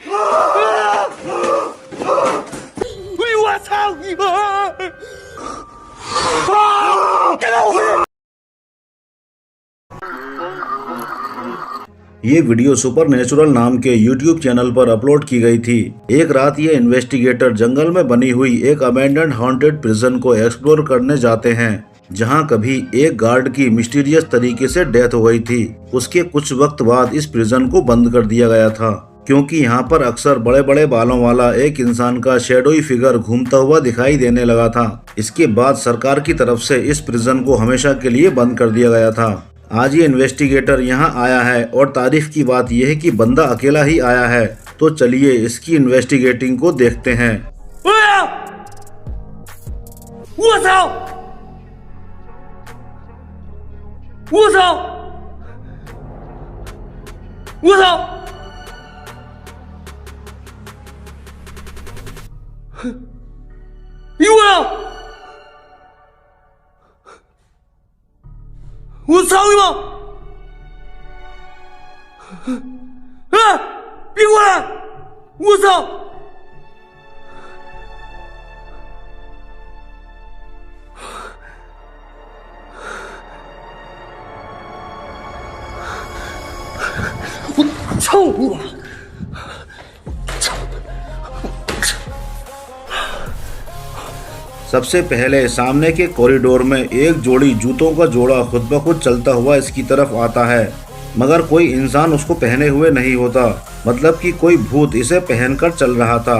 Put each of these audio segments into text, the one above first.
我操你妈！给我回来！ ये video super natural नाम के YouTube चैनल पर अपलोड की गई थी। एक रात ये इन्वेस्टिगेटर जंगल में बनी हुई एक अबैंडन्ड हॉन्टेड प्रिजन को एक्सप्लोर करने जाते हैं, जहां कभी एक गार्ड की मिस्टीरियस तरीके से डेथ हो गई थी। उसके कुछ वक्त बाद इस प्रिजन को बंद कर दिया गया था, क्योंकि यहाँ पर अक्सर बड़े बड़े बालों वाला एक इंसान का शैडोई फिगर घूमता हुआ दिखाई देने लगा था। इसके बाद सरकार की तरफ से इस प्रिजन को हमेशा के लिए बंद कर दिया गया था। आज ये इन्वेस्टिगेटर यहाँ आया है और तारीफ की बात यह है कि बंदा अकेला ही आया है। तो चलिए इसकी इन्वेस्टिगेटिंग को देखते हैं।我操你妈！啊！别过来！我操！我操你妈！ सबसे पहले सामने के कॉरिडोर में एक जोड़ी जूतों का जोड़ा खुद ब खुद चलता हुआ इसकी तरफ आता है, मगर कोई इंसान उसको पहने हुए नहीं होता। मतलब कि कोई भूत इसे पहनकर चल रहा था,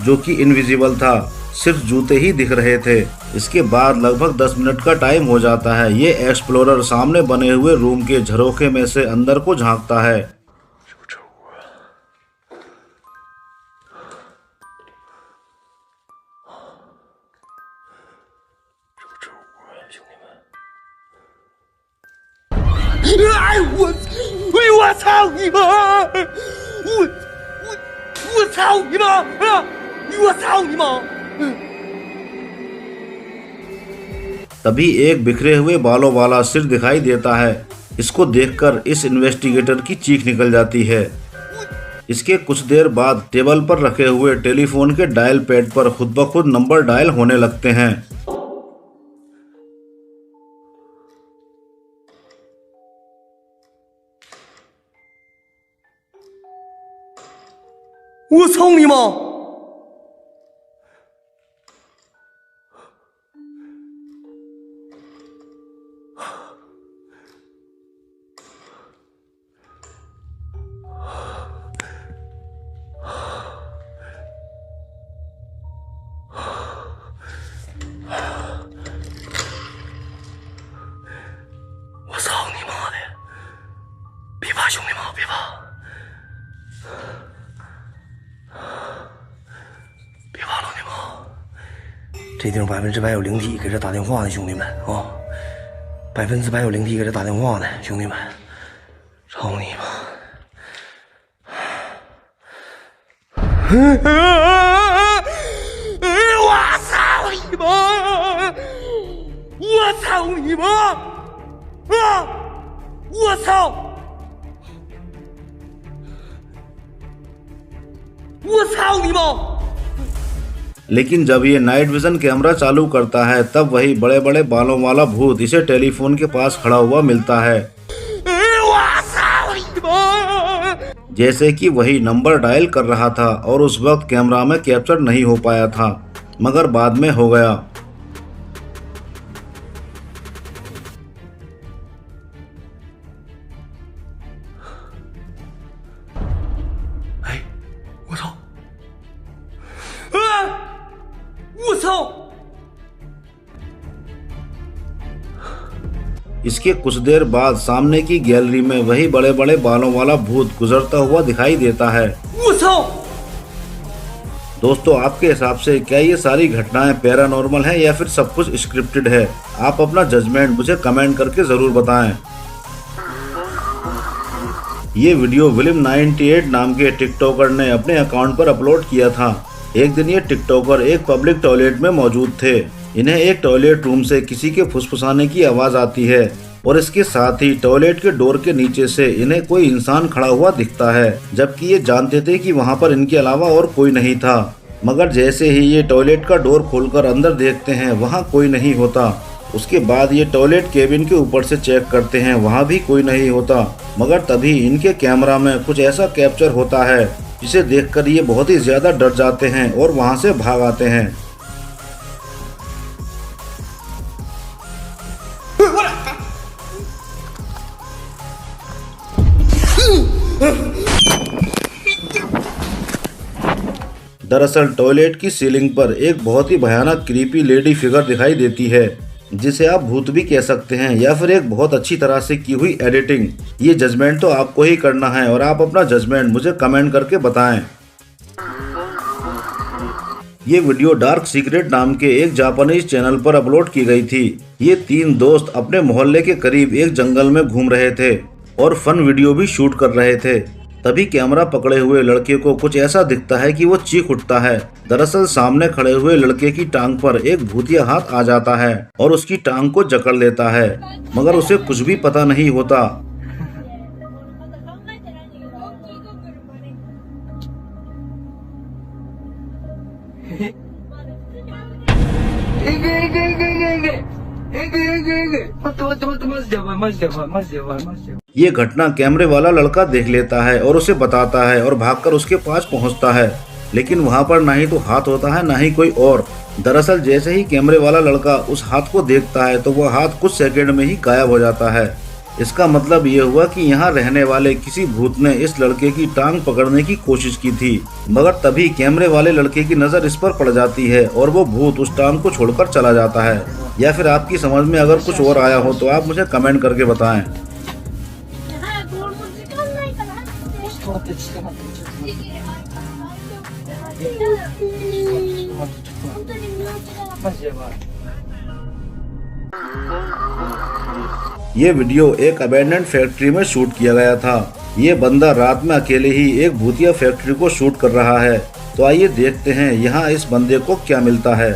जो कि इनविजिबल था, सिर्फ जूते ही दिख रहे थे। इसके बाद लगभग 10 मिनट का टाइम हो जाता है। ये एक्सप्लोरर सामने बने हुए रूम के झरोखे में से अंदर को झांकता है।哎我操你妈！我操你妈！我操你妈！ तभी एक बिखरे हुए बालों वाला सिर दिखाई देता है। इसको देखकर इस इन्वेस्टिगेटर की चीख निकल जाती है। इसके कुछ देर बाद टेबल पर रखे हुए टेलीफोन के डायल पैड पर खुद ब खुद नंबर डायल होने लगते हैं।我操你妈！ 我操你妈的！别怕，兄弟们，别怕，别怕，老弟们，这地方100%有灵体给这打电话呢，兄弟们啊，100%有灵体给这打电话呢，兄弟们，操你妈！我操你妈！我操你妈！啊！我操！我操你妈！ लेकिन जब ये नाइट विजन कैमरा चालू करता है, तब वही बड़े बड़े बालों वाला भूत इसे टेलीफोन के पास खड़ा हुआ मिलता है, जैसे कि वही नंबर डायल कर रहा था और उस वक्त कैमरा में कैप्चर नहीं हो पाया था, मगर बाद में हो गया। इसके कुछ देर बाद सामने की गैलरी में वही बड़े बड़े बालों वाला भूत गुजरता हुआ दिखाई देता है। दोस्तों, आपके हिसाब से क्या ये सारी घटनाएं पैरानॉर्मल हैं या फिर सब कुछ स्क्रिप्टेड है? आप अपना जजमेंट मुझे कमेंट करके जरूर बताएं। ये वीडियो विलिम98 नाम के टिकटॉकर ने अपने अकाउंट पर अपलोड किया था। एक दिन ये टिकटॉकर एक पब्लिक टॉयलेट में मौजूद थे। इन्हें एक टॉयलेट रूम से किसी के फुसफुसाने की आवाज आती है। और इसके साथ ही टॉयलेट के डोर के नीचे से इन्हें कोई इंसान खड़ा हुआ दिखता है, जबकि ये जानते थे कि वहाँ पर इनके अलावा और कोई नहीं था। मगर जैसे ही ये टॉयलेट का डोर खोलकर अंदर देखते हैं वहाँ कोई नहीं होता। उसके बाद ये टॉयलेट केबिन के ऊपर से चेक करते हैं, वहाँ भी कोई नहीं होता। मगर तभी इनके कैमरा में कुछ ऐसा कैप्चर होता है जिसे देखकर ये बहुत ही ज्यादा डर जाते हैं और वहाँ से भाग आते हैं। दरअसल टॉयलेट की सीलिंग पर एक बहुत ही भयानक क्रीपी लेडी फिगर दिखाई देती है, जिसे आप भूत भी कह सकते हैं या फिर एक बहुत अच्छी तरह से की हुई एडिटिंग। ये जजमेंट तो आपको ही करना है और आप अपना जजमेंट मुझे कमेंट करके बताएं। ये वीडियो डार्क सीक्रेट नाम के एक जापानीज चैनल पर अपलोड की गई थी। ये 3 दोस्त अपने मोहल्ले के करीब एक जंगल में घूम रहे थे और फन वीडियो भी शूट कर रहे थे। तभी कैमरा पकड़े हुए लड़के को कुछ ऐसा दिखता है कि वो चीख उठता है। दरअसल सामने खड़े हुए लड़के की टांग पर एक भूतिया हाथ आ जाता है और उसकी टांग को जकड़ लेता है, मगर उसे कुछ भी पता नहीं होता। ये घटना कैमरे वाला लड़का देख लेता है और उसे बताता है और भागकर उसके पास पहुंचता है, लेकिन वहां पर ना ही तो हाथ होता है ना ही कोई और। दरअसल जैसे ही कैमरे वाला लड़का उस हाथ को देखता है तो वह हाथ कुछ सेकंड में ही गायब हो जाता है। इसका मतलब ये हुआ कि यहाँ रहने वाले किसी भूत ने इस लड़के की टांग पकड़ने की कोशिश की थी, मगर तभी कैमरे वाले लड़के की नज़र इस पर पड़ जाती है और वो भूत उस टांग को छोड़कर चला जाता है। या फिर आपकी समझ में अगर कुछ और आया हो तो आप मुझे कमेंट करके बताएं। ये वीडियो एक अबैंडन्ड फैक्ट्री में शूट किया गया था। ये बंदा रात में अकेले ही एक भूतिया फैक्ट्री को शूट कर रहा है। तो आइए देखते हैं यहाँ इस बंदे को क्या मिलता है।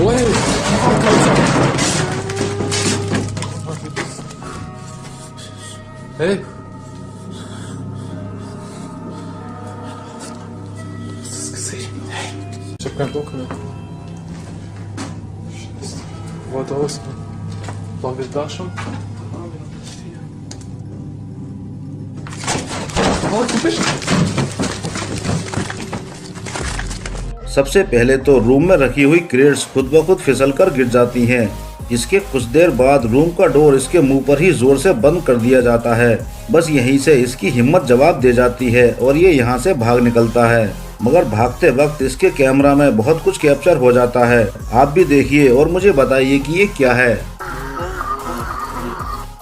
Hey. Was ist das gesehen? Hey. Ich hab keinen Bock mehr. Wollte aus. Waren wir da schon? Oh, du bist. सबसे पहले तो रूम में रखी हुई क्रेट्स खुद ब खुद फिसलकर गिर जाती हैं। इसके कुछ देर बाद रूम का डोर इसके मुंह पर ही जोर से बंद कर दिया जाता है। बस यहीं से इसकी हिम्मत जवाब दे जाती है और ये यहाँ से भाग निकलता है। मगर भागते वक्त इसके कैमरा में बहुत कुछ कैप्चर हो जाता है। आप भी देखिए और मुझे बताइए कि ये क्या है।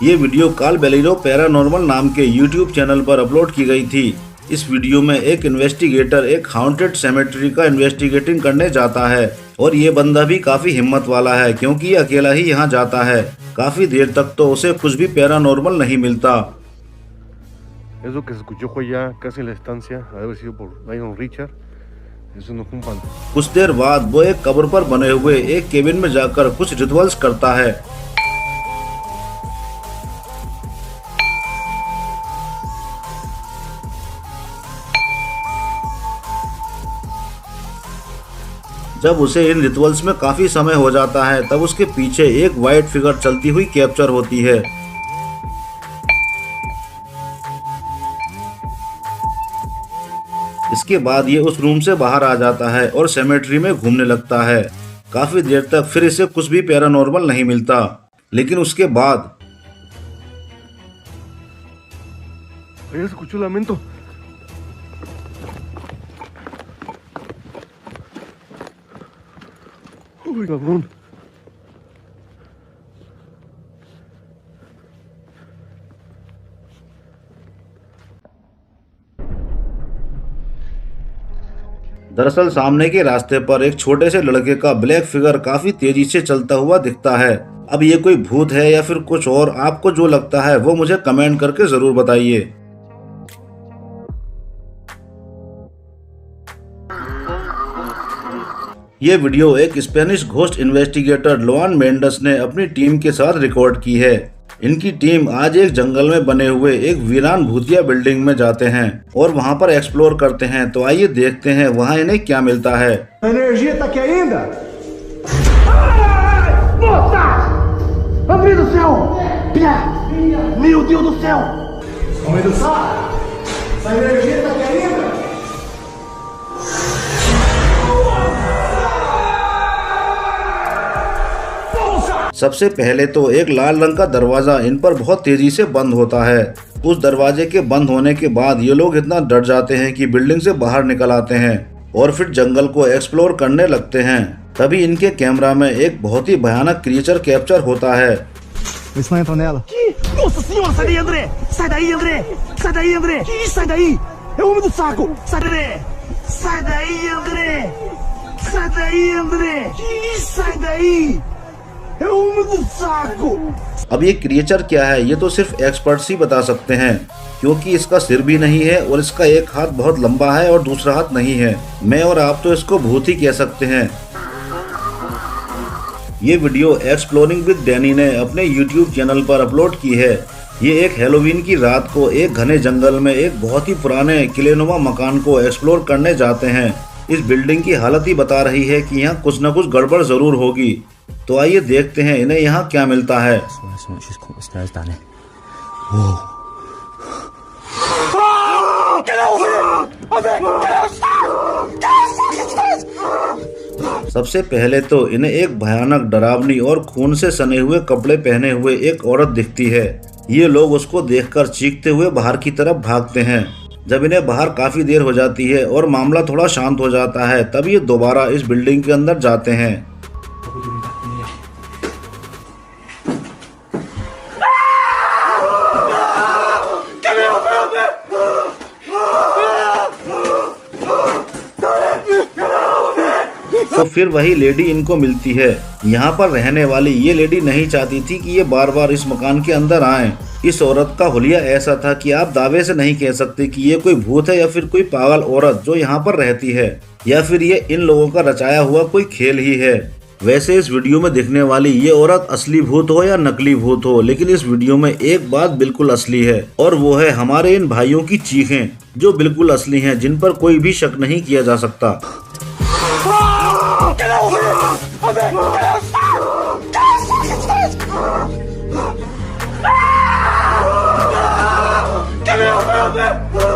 ये वीडियो काल बेलिरो पैरानॉर्मल नाम के यूट्यूब चैनल पर अपलोड की गई थी। इस वीडियो में एक इन्वेस्टिगेटर एक हाउंटेड सेमेट्री का इन्वेस्टिगेटिंग करने जाता है और ये बंदा भी काफी हिम्मत वाला है, क्योंकि ये अकेला ही यहाँ जाता है। काफी देर तक तो उसे कुछ भी पैरानॉर्मल नहीं मिलता। Eso que se escuchó fue ya casi en la estancia, ha de haber sido por Lionel Richard. Eso no fue un pan. कुछ देर बाद वो एक कब्र पर बने हुए एक केबिन में जाकर कुछ रिचुअल्स करता है। जब उसे इन रिचुअल्स में काफी समय हो जाता है तब उसके पीछे एक वाइट फिगर चलती हुई कैप्चर होती है। इसके बाद ये उस रूम से बाहर आ जाता है और सेमेट्री में घूमने लगता है। काफी देर तक फिर इसे कुछ भी पैरानॉर्मल नहीं मिलता, लेकिन उसके बाद Ahí se escuchó el lamento. Uy, cabrón. दरअसल सामने के रास्ते पर एक छोटे से लड़के का ब्लैक फिगर काफी तेजी से चलता हुआ दिखता है। अब ये कोई भूत है या फिर कुछ और, आपको जो लगता है वो मुझे कमेंट करके जरूर बताइए। ये वीडियो एक Spanish ghost investigator Luann Mendes ने अपनी टीम के साथ रिकॉर्ड की है। इनकी टीम आज एक जंगल में बने हुए एक वीरान भूतिया बिल्डिंग में जाते हैं और वहां पर एक्सप्लोर करते हैं। तो आइए देखते हैं वहां इन्हें क्या मिलता है। Energia tá aqui ainda? Moça! Homem do céu! Pia! Meu Deus do céu! Homem do céu! Essa energia tá aqui ainda? सबसे पहले तो एक लाल रंग का दरवाजा इन पर बहुत तेजी से बंद होता है। उस दरवाजे के बंद होने के बाद ये लोग इतना डर जाते हैं कि बिल्डिंग से बाहर निकल आते हैं और फिर जंगल को एक्सप्लोर करने लगते हैं। तभी इनके कैमरा में एक बहुत ही भयानक क्रिएचर कैप्चर होता है। Eles não entram nela. Nossa senhora, sai daí, André! Sai daí, André! Sai daí, André! Sai daí! É o homem do saco! Sai daí! Sai daí, André! Sai daí, André! Sai daí! É o homem do saco! अब ये creature क्या है ये तो सिर्फ experts ही बता सकते हैं, क्योंकि इसका सिर भी नहीं है और इसका एक हाथ बहुत लंबा है और दूसरा हाथ नहीं है। मैं और आप तो इसको भूत ही कह सकते हैं। ये वीडियो एक्सप्लोरिंग विद डैनी ने अपने YouTube चैनल पर अपलोड की है। ये एक हैलोवीन की रात को एक घने जंगल में एक बहुत ही पुराने किलेनुमा मकान को एक्सप्लोर करने जाते हैं। इस बिल्डिंग की हालत ही बता रही है कि यहाँ कुछ न कुछ गड़बड़ जरूर होगी। तो आइए देखते हैं इन्हें यहाँ क्या मिलता है। सबसे पहले तो इन्हें एक भयानक डरावनी और खून से सने हुए कपड़े पहने हुए एक औरत दिखती है। ये लोग उसको देखकर चीखते हुए बाहर की तरफ भागते हैं। जब इन्हें बाहर काफी देर हो जाती है और मामला थोड़ा शांत हो जाता है, तब ये दोबारा इस बिल्डिंग के अंदर जाते हैं। तो फिर वही लेडी इनको मिलती है। यहाँ पर रहने वाली ये लेडी नहीं चाहती थी कि ये बार बार इस मकान के अंदर आएं। इस औरत का हुलिया ऐसा था कि आप दावे से नहीं कह सकते कि ये कोई भूत है या फिर कोई पागल औरत जो यहाँ पर रहती है, या फिर ये इन लोगों का रचाया हुआ कोई खेल ही है। वैसे इस वीडियो में दिखने वाली ये औरत असली भूत हो या नकली भूत हो, लेकिन इस वीडियो में एक बात बिल्कुल असली है और वो है हमारे इन भाइयों की चीखें, जो बिल्कुल असली हैं, जिन पर कोई भी शक नहीं किया जा सकता। Get me over there!